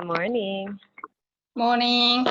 Good morning. Morning.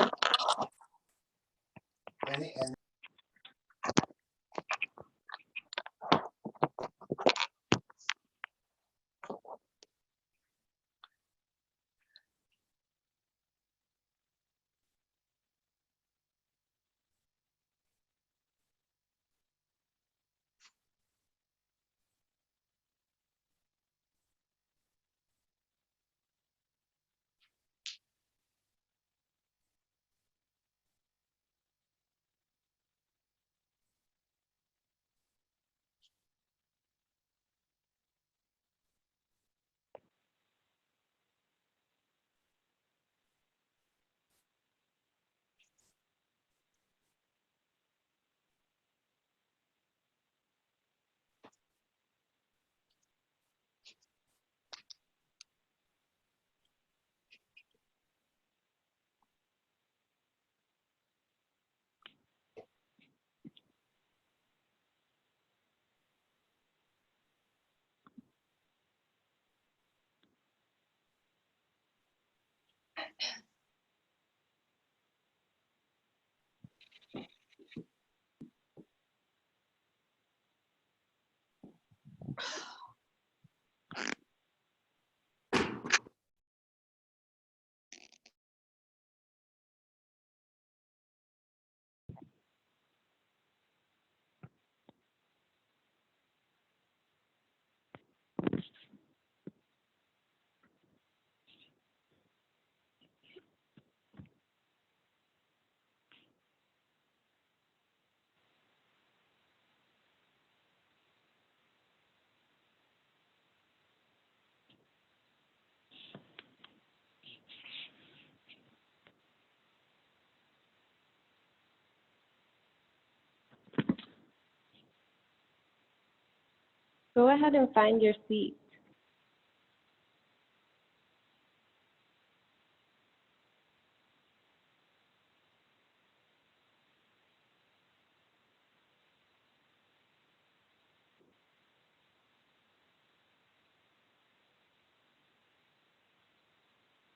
Go ahead and find your seat.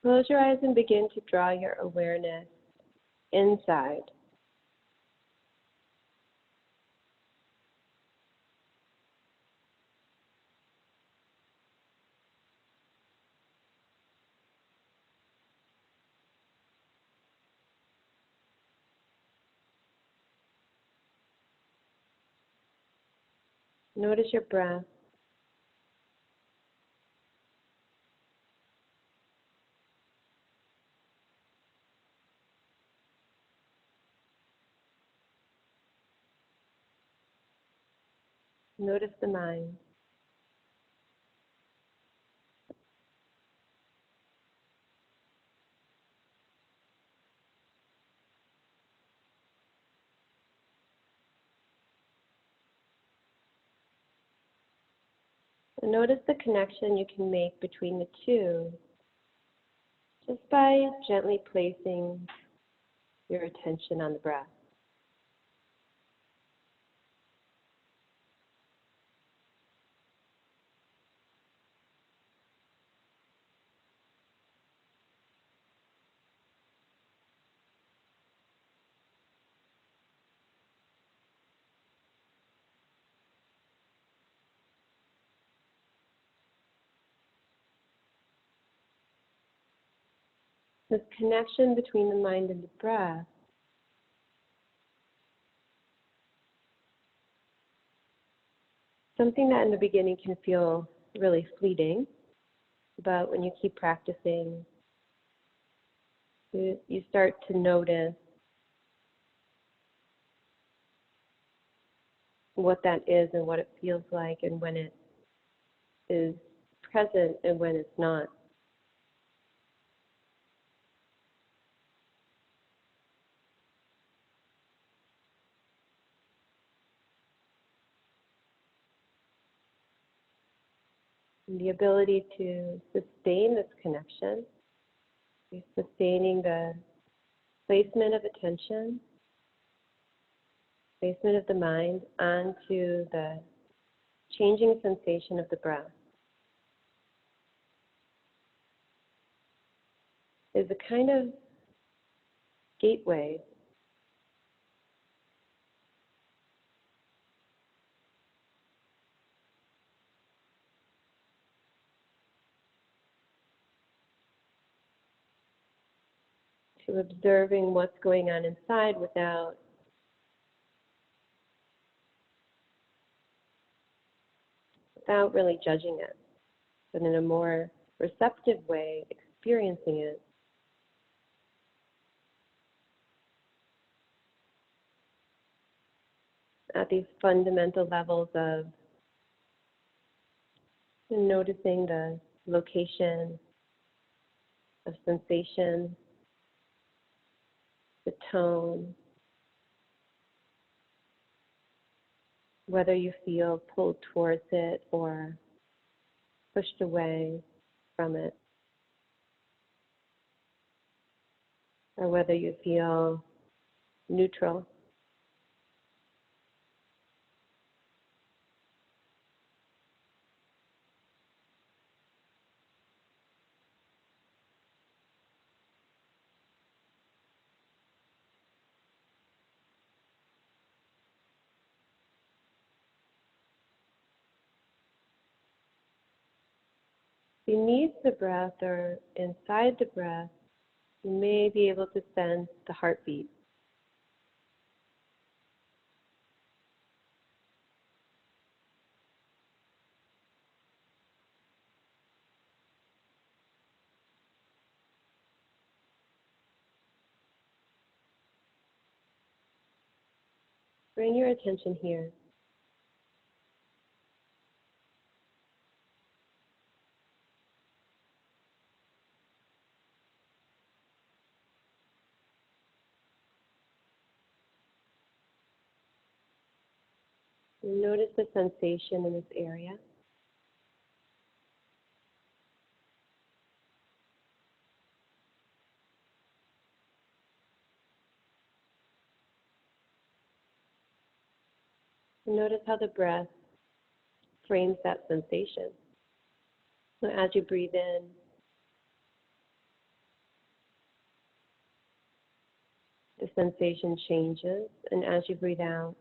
Close your eyes and begin to draw your awareness inside. Notice your breath. Notice the mind. And notice the connection you can make between the two just by gently placing your attention on the breath. This connection between the mind and the breath something that in the beginning can feel really fleeting, but when you keep practicing, you start to notice what that is and what it feels like and when it is present and when it's not. And the ability to sustain this connection, sustaining the placement of attention, placement of the mind onto the changing sensation of the breath. is a kind of gateway to observing what's going on inside without really judging it, but in a more receptive way, experiencing it. At these fundamental levels of noticing the location of sensation, the tone, whether you feel pulled towards it or pushed away from it, or whether you feel neutral. Beneath the breath or inside the breath, you may be able to sense the heartbeat. Bring your attention here. Notice the sensation in this area. Notice how the breath frames that sensation. So as you breathe in, the sensation changes, and as you breathe out,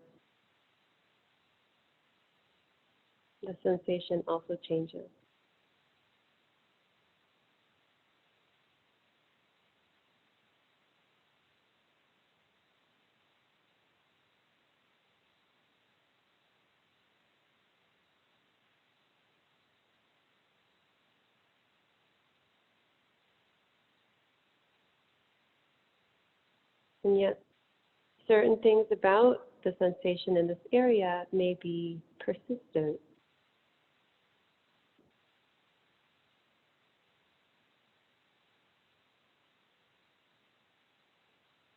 the sensation also changes. And yet, certain things about the sensation in this area may be persistent.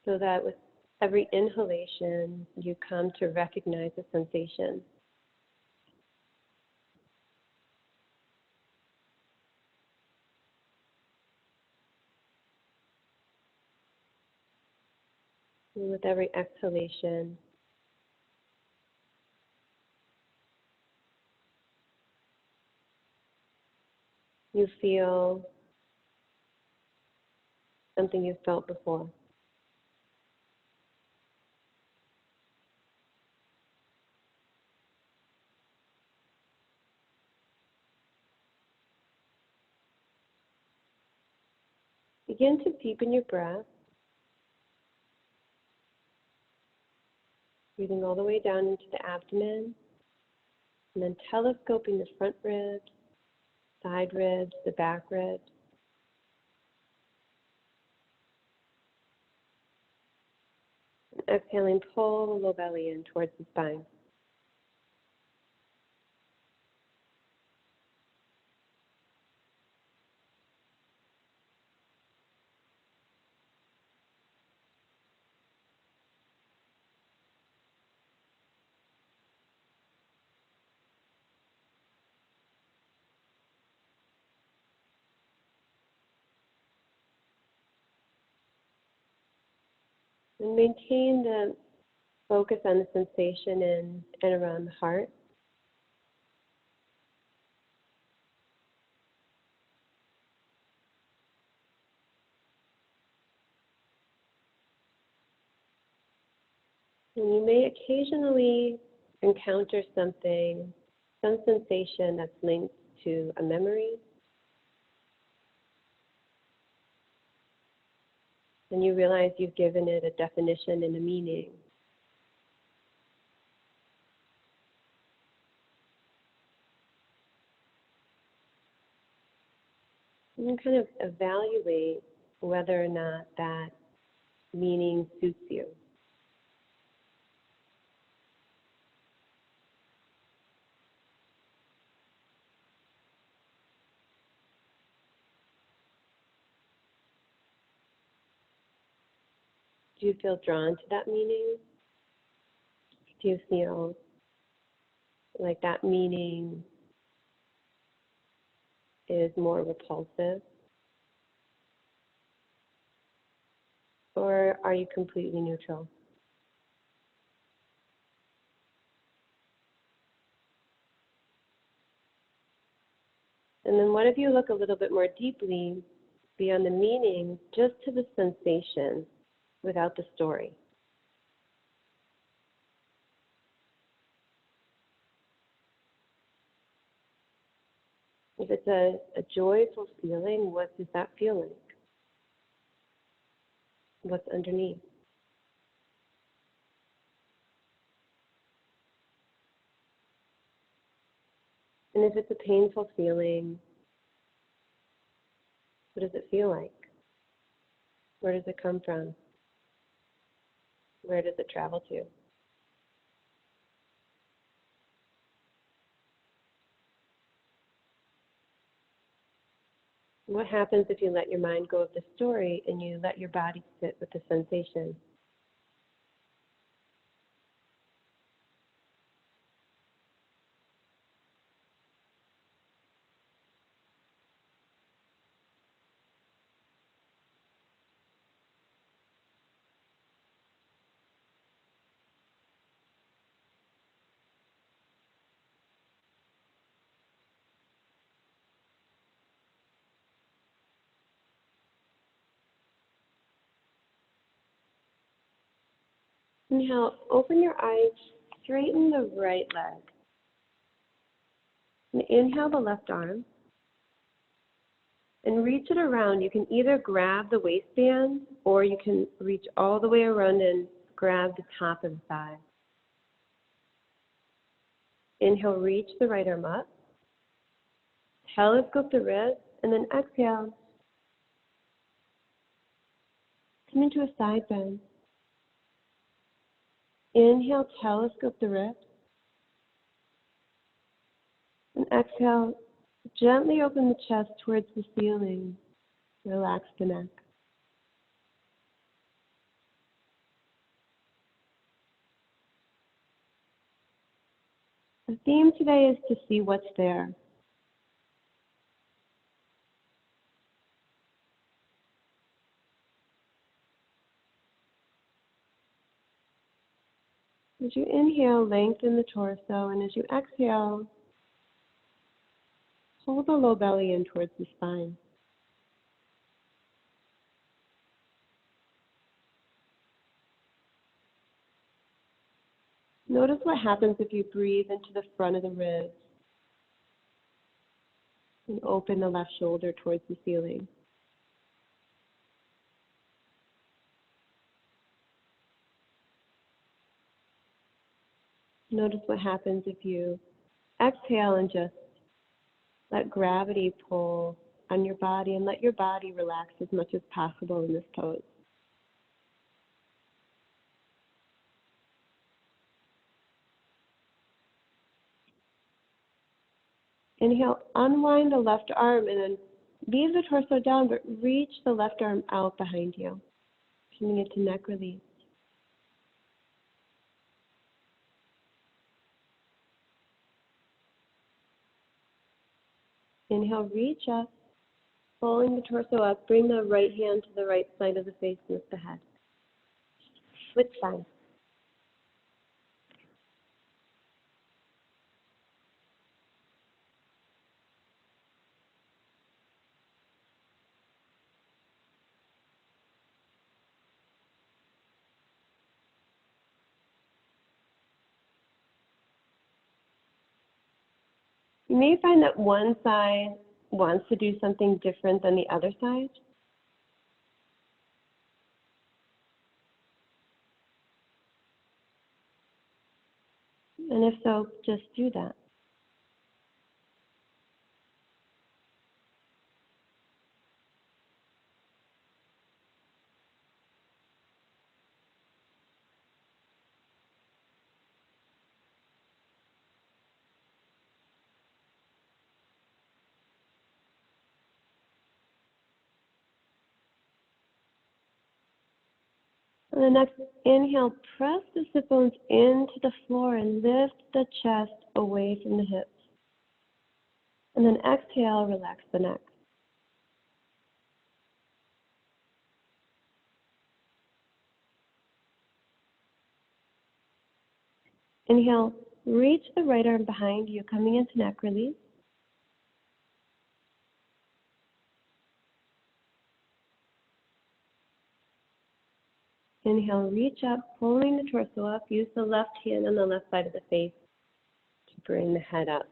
So that with every inhalation, you come to recognize the sensation. And with every exhalation, you feel something you've felt before. Begin to deepen your breath, breathing all the way down into the abdomen, and then telescoping the front ribs, side ribs, the back ribs. And exhaling, pull the low belly in towards the spine. And maintain the focus on the sensation in and around the heart. And you may occasionally encounter something, some sensation that's linked to a memory. And you realize you've given it a definition and a meaning. And you kind of evaluate whether or not that meaning suits you. Do you feel drawn to that meaning? Do you feel like that meaning is more repulsive? Or are you completely neutral? And then what if you look a little bit more deeply beyond the meaning, just to the sensation without the story? If it's a joyful feeling, what does that feel like? What's underneath? And if it's a painful feeling, what does it feel like? Where does it come from? Where does it travel to? What happens if you let your mind go of the story and you let your body sit with the sensation? Inhale, open your eyes, straighten the right leg. And inhale the left arm and reach it around. You can either grab the waistband or you can reach all the way around and grab the top of the thigh. Inhale, reach the right arm up. Telescope the wrist, and then exhale. Come into a side bend. Inhale, telescope the wrist. And exhale, gently open the chest towards the ceiling. Relax the neck. The theme today is to see what's there. As you inhale, lengthen the torso, and as you exhale, pull the low belly in towards the spine. Notice what happens if you breathe into the front of the ribs and open the left shoulder towards the ceiling. Notice what happens if you exhale and just let gravity pull on your body and let your body relax as much as possible in this pose. Inhale, unwind the left arm and then leave the torso down, but reach the left arm out behind you, coming into neck release. Inhale, reach up, pulling the torso up. Bring the right hand to the right side of the face, lift the head. Switch sides. You may find that one side wants to do something different than the other side. And if so, just do that. On the next inhale, press the sit bones into the floor and lift the chest away from the hips. And then exhale, relax the neck. Inhale, reach the right arm behind you, coming into neck release. Inhale, reach up, pulling the torso up. Use the left hand on the left side of the face to bring the head up.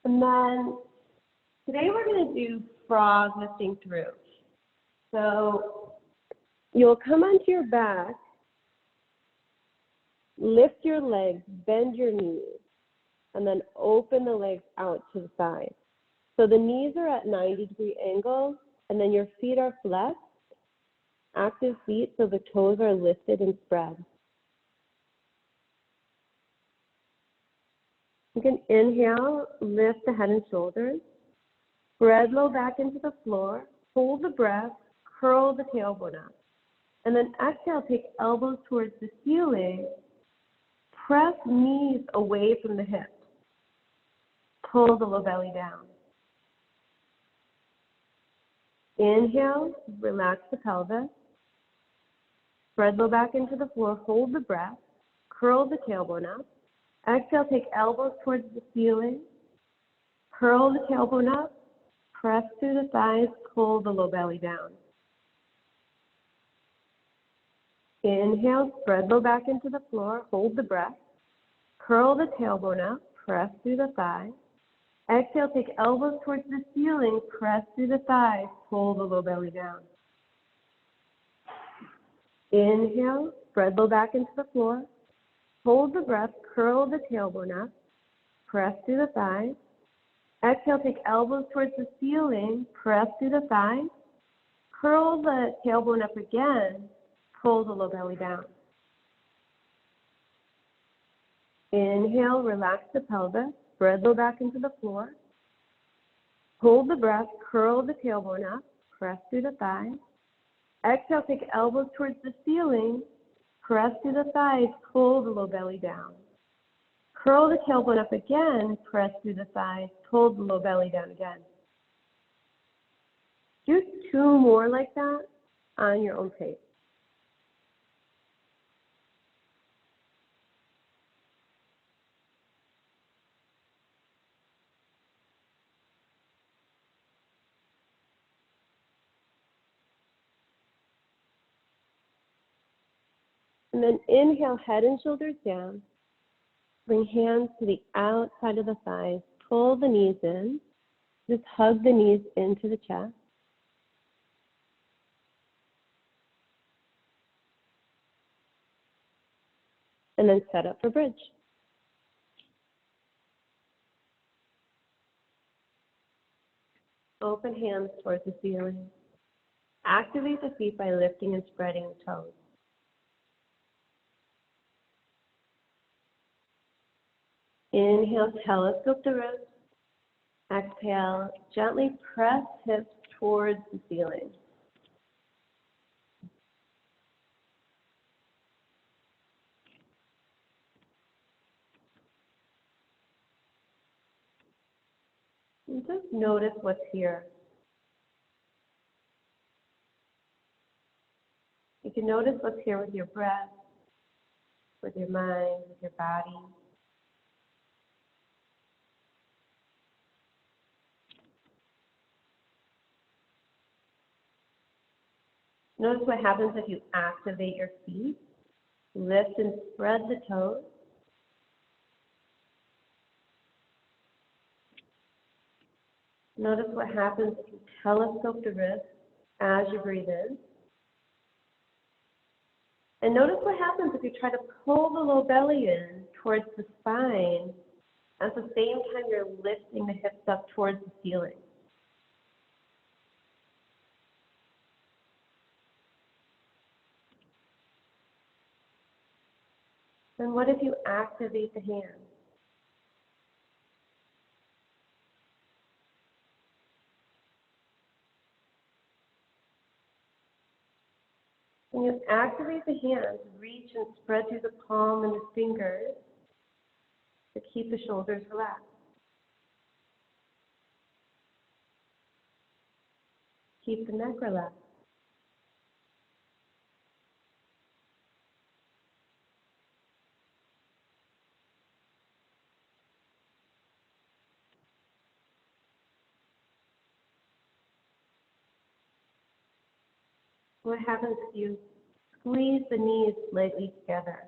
And then today we're going to do frog lifting through. So you'll come onto your back, lift your legs, bend your knees, and then open the legs out to the side. So the knees are at 90-degree angles, and then your feet are flexed, active feet, so the toes are lifted and spread. You can inhale, lift the head and shoulders, spread low back into the floor, hold the breath, curl the tailbone up. And then exhale, take elbows towards the ceiling, press knees away from the hips, pull the low belly down. Inhale, relax the pelvis, spread low back into the floor, hold the breath, curl the tailbone up. Exhale, take elbows towards the ceiling, curl the tailbone up, press through the thighs, pull the low belly down. Inhale, spread low back into the floor, hold the breath, curl the tailbone up, press through the thighs. Exhale, take elbows towards the ceiling, press through the thighs, pull the low belly down. Inhale, spread low back into the floor, hold the breath, curl the tailbone up, press through the thighs. Exhale, take elbows towards the ceiling, press through the thighs, curl the tailbone up again, pull the low belly down. Inhale, relax the pelvis, spread low back into the floor. Hold the breath, curl the tailbone up, press through the thighs. Exhale, take elbows towards the ceiling, press through the thighs, pull the low belly down. Curl the tailbone up again, press through the thighs, pull the low belly down again. Do 2 more like that on your own pace. And then inhale, head and shoulders down. Bring hands to the outside of the thighs. Pull the knees in. Just hug the knees into the chest. And then set up for bridge. Open hands towards the ceiling. Activate the feet by lifting and spreading the toes. Inhale, telescope the ribs. Exhale, gently press hips towards the ceiling. And just notice what's here. You can notice what's here with your breath, with your mind, with your body. Notice what happens if you activate your feet. Lift and spread the toes. Notice what happens if you telescope the wrist as you breathe in. And notice what happens if you try to pull the low belly in towards the spine. At the same time, you're lifting the hips up towards the ceiling. Then what if you activate the hands? When you activate the hands, reach and spread through the palm and the fingers to keep the shoulders relaxed. Keep the neck relaxed. What happens if you squeeze the knees slightly together?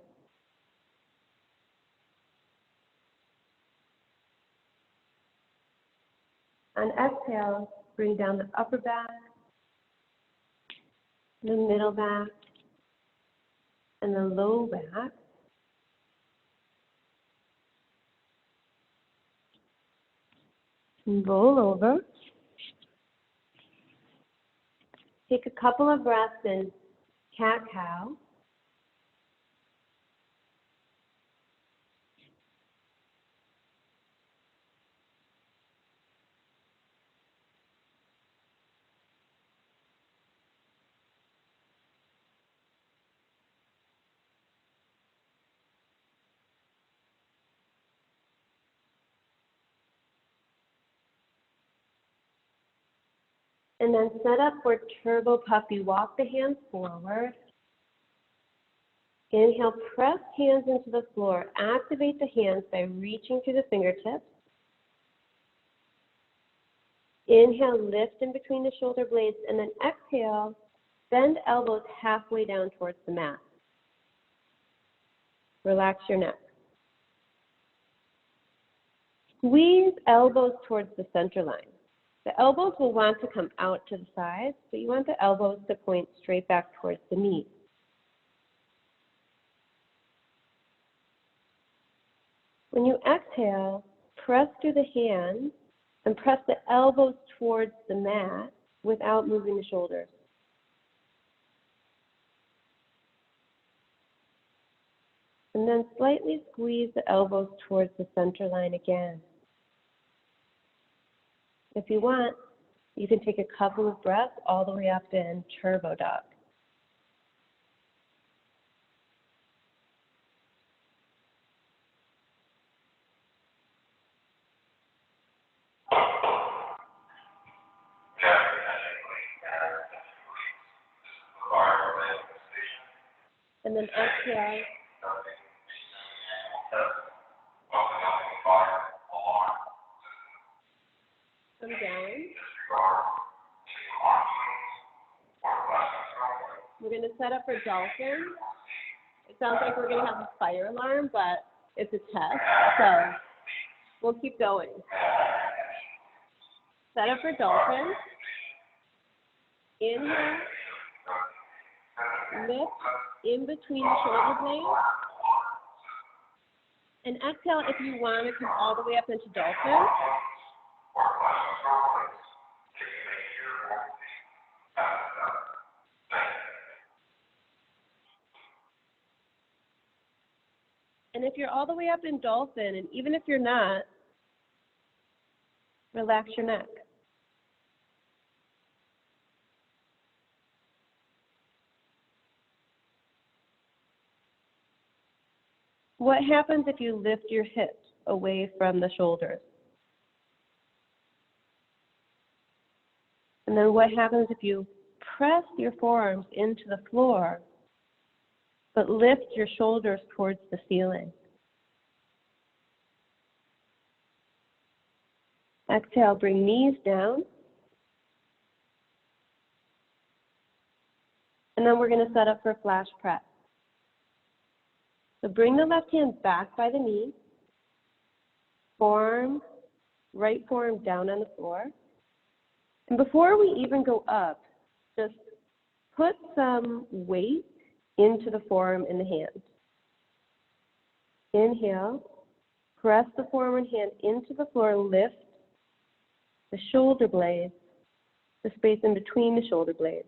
On exhale, bring down the upper back, the middle back, and the low back. And roll over. Take a couple of breaths in cat-cow. And then set up for turbo puppy. Walk the hands forward. Inhale, press hands into the floor. Activate the hands by reaching through the fingertips. Inhale, lift in between the shoulder blades, and then exhale, bend elbows halfway down towards the mat. Relax your neck. Squeeze elbows towards the center line. The elbows will want to come out to the sides, but you want the elbows to point straight back towards the knees. When you exhale, press through the hands and press the elbows towards the mat without moving the shoulders. And then slightly squeeze the elbows towards the center line again. If you want, you can take a couple of breaths all the way up in turbo dog. And then exhale. Come down. We're going to set up for dolphin. It sounds like we're going to have a fire alarm, but it's a test, so we'll keep going. Set up for dolphin. Inhale. Lift in between the shoulder blades. And exhale if you want to come all the way up into dolphin. And if you're all the way up in dolphin, and even if you're not, relax your neck. What happens if you lift your hips away from the shoulders? And then what happens if you press your forearms into the floor, but lift your shoulders towards the ceiling? Exhale, bring knees down. And then we're going to set up for flash press. So bring the left hand back by the knee, right forearm down on the floor. And before we even go up, just put some weight into the forearm and the hand. Inhale, press the forearm and hand into the floor, lift the shoulder blades, the space in between the shoulder blades.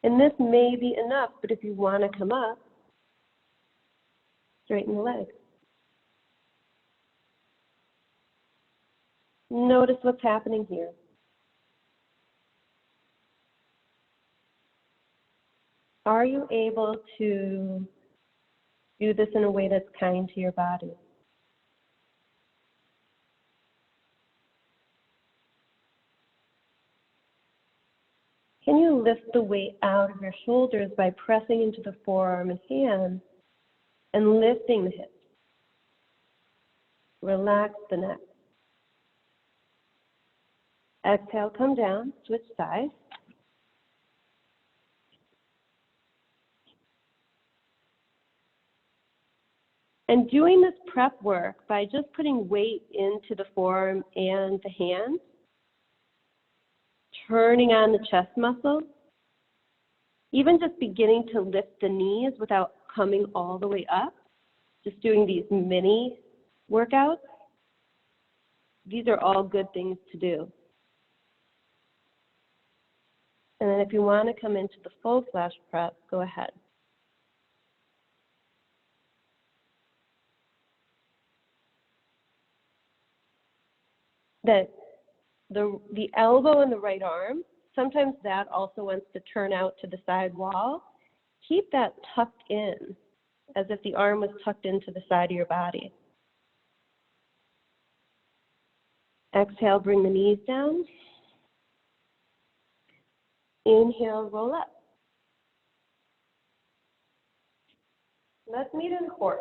And this may be enough, but if you want to come up, straighten the legs. Notice what's happening here. Are you able to do this in a way that's kind to your body? Can you lift the weight out of your shoulders by pressing into the forearm and hand and lifting the hips? Relax the neck. Exhale, come down, switch sides. And doing this prep work by just putting weight into the forearm and the hand, turning on the chest muscle, even just beginning to lift the knees without coming all the way up, just doing these mini workouts, these are all good things to do. And then if you want to come into the full flash prep, go ahead. That the elbow and the right arm, sometimes that also wants to turn out to the side wall. Keep that tucked in, as if the arm was tucked into the side of your body. Exhale, bring the knees down. Inhale, roll up. Let's meet in horse.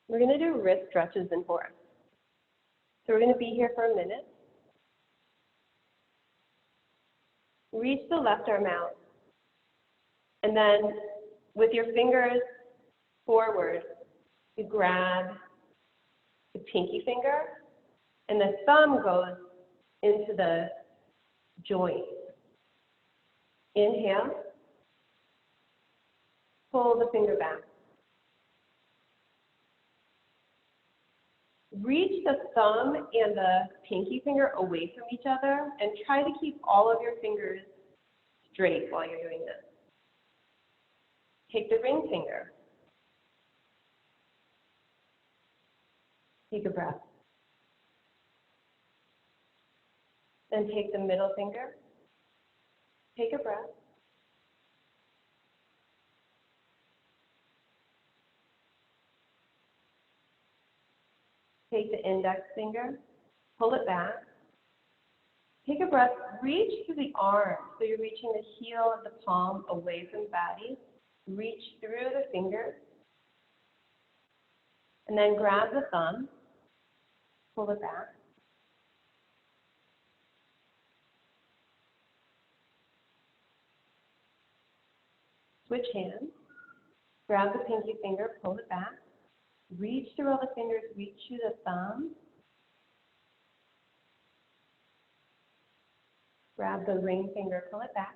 We're going to do wrist stretches in horse. So we're going to be here for a minute. Reach the left arm out. And then with your fingers forward, you grab the pinky finger, and the thumb goes into the joint. Inhale. Pull the finger back. Reach the thumb and the pinky finger away from each other and try to keep all of your fingers straight while you're doing this. Take the ring finger. Take a breath. Then take the middle finger. Take a breath. Take the index finger, pull it back. Take a breath, reach through the arm. So you're reaching the heel of the palm away from the body. Reach through the fingers. And then grab the thumb, pull it back. Switch hands. Grab the pinky finger, pull it back. Reach through all the fingers, reach through the thumb. Grab the ring finger, pull it back.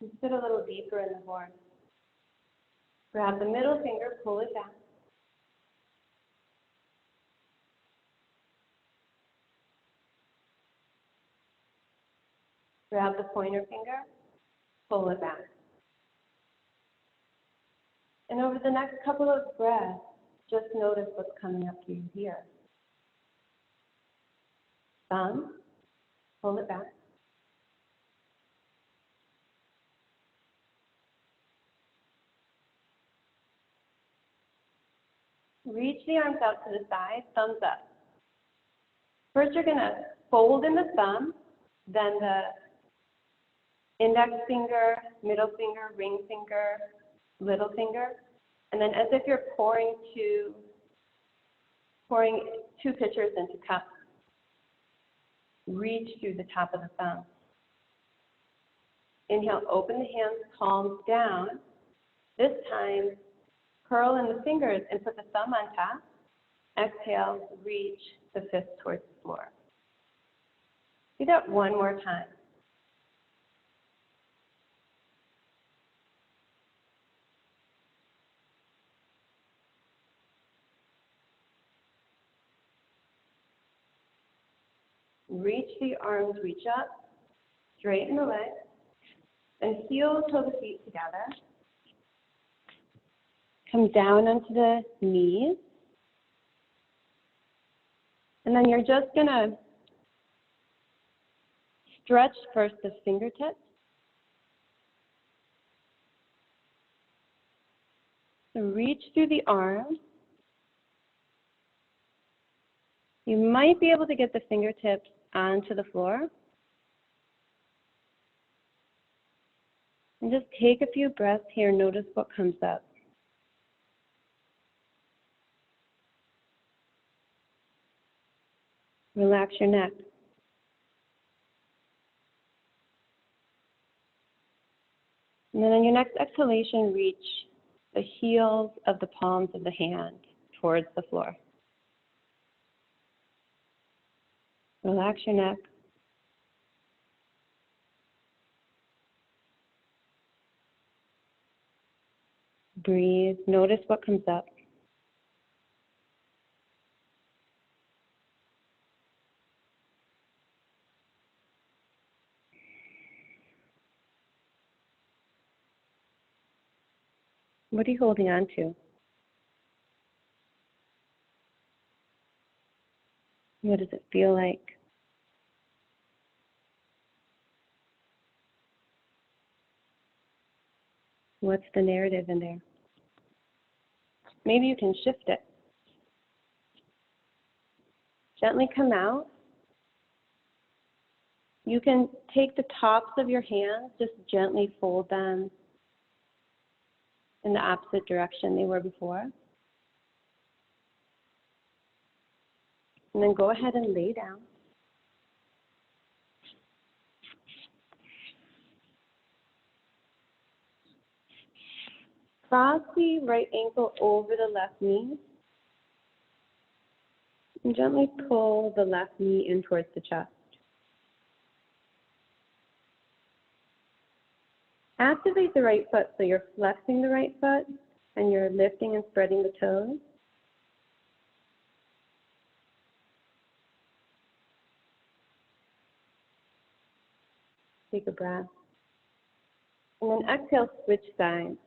And sit a little deeper in the horse. Grab the middle finger, pull it back. Grab the pointer finger, pull it back. And over the next couple of breaths, just notice what's coming up to you here. Thumb, pull it back. Reach the arms out to the side, thumbs up. First, you're going to fold in the thumb, then the index finger, middle finger, ring finger, little finger, and then as if you're pouring two pitchers into cups. Reach through the top of the thumb. Inhale, open the hands, palms down. This time, curl in the fingers and put the thumb on top. Exhale, reach the fist towards the floor. Do that one more time. Reach the arms, reach up, straighten the legs, and heel toe the feet together. Come down onto the knees. And then you're just going to stretch first the fingertips. So reach through the arms. You might be able to get the fingertips onto the floor. And just take a few breaths here. Notice what comes up. Relax your neck. And then on your next exhalation, reach the heels of the palms of the hand towards the floor. Relax your neck. Breathe. Notice what comes up. What are you holding on to? What does it feel like? What's the narrative in there? Maybe you can shift it. Gently come out. You can take the tops of your hands, just gently fold them in the opposite direction they were before. And then go ahead and lay down. Cross the right ankle over the left knee. And gently pull the left knee in towards the chest. Activate the right foot, so you're flexing the right foot and you're lifting and spreading the toes. Take a breath. And then exhale, switch sides.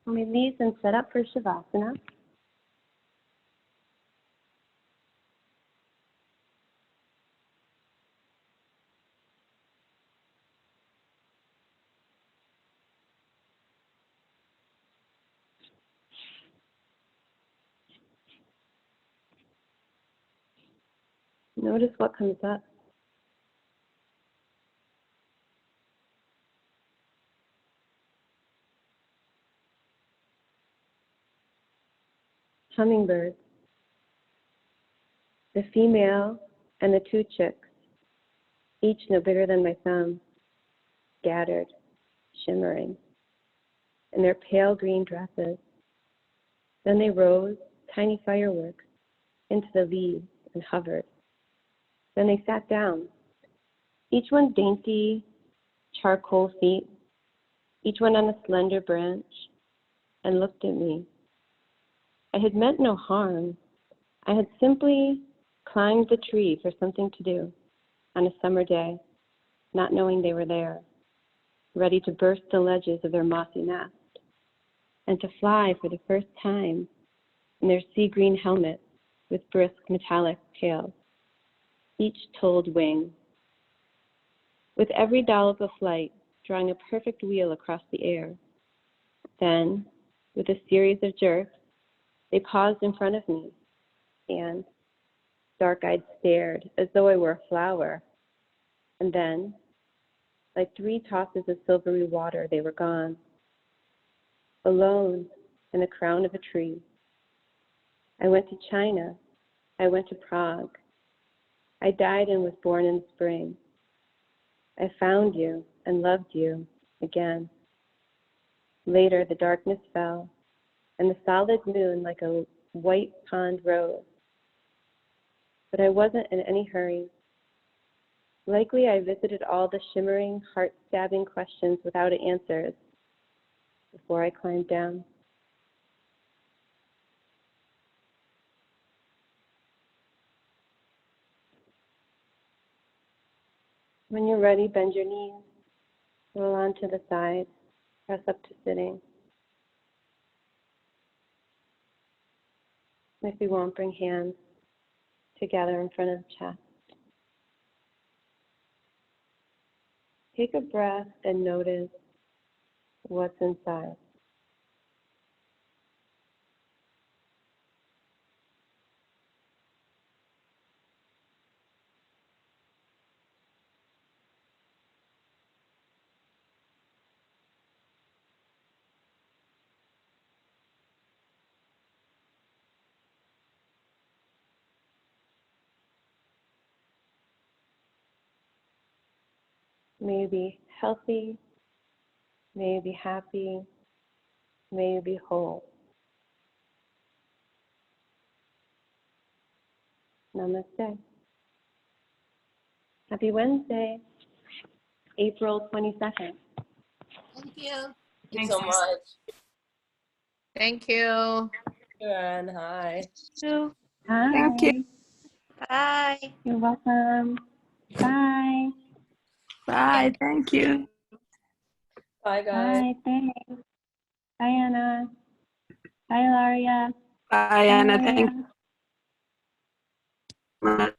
Release and set up for Shavasana. Notice what comes up. Hummingbird. The female and the two chicks, each no bigger than my thumb, scattered, shimmering, in their pale green dresses. Then they rose, tiny fireworks, into the leaves and hovered. Then they sat down, each one dainty, charcoal feet, each one on a slender branch, and looked at me. I had meant no harm. I had simply climbed the tree for something to do on a summer day, not knowing they were there, ready to burst the ledges of their mossy nest, and to fly for the first time in their sea green helmets with brisk metallic tails, each told wing. With every dollop of flight, drawing a perfect wheel across the air. Then, with a series of jerks, they paused in front of me, and dark-eyed stared as though I were a flower. And then, like 3 tosses of silvery water, they were gone. Alone in the crown of a tree. I went to China. I went to Prague. I died and was born in spring. I found you and loved you again. Later, the darkness fell, and the solid moon like a white pond rose. But I wasn't in any hurry. Likely, I visited all the shimmering, heart-stabbing questions without answers before I climbed down. When you're ready, bend your knees, roll onto the side, press up to sitting. If you won't, bring hands together in front of the chest. Take a breath and notice what's inside. May you be healthy, may you be happy, may you be whole. Namaste. Happy Wednesday, April 22nd. Thank you. Thank you Thanks. so much. Thank you. And hi. Hi. Thank you. Bye. You're welcome. Bye. Bye. Thank you. Bye, guys. Bye. Thanks. Bye, Anna. Bye, Ilaria. Bye, Anna. Bye, Thank you.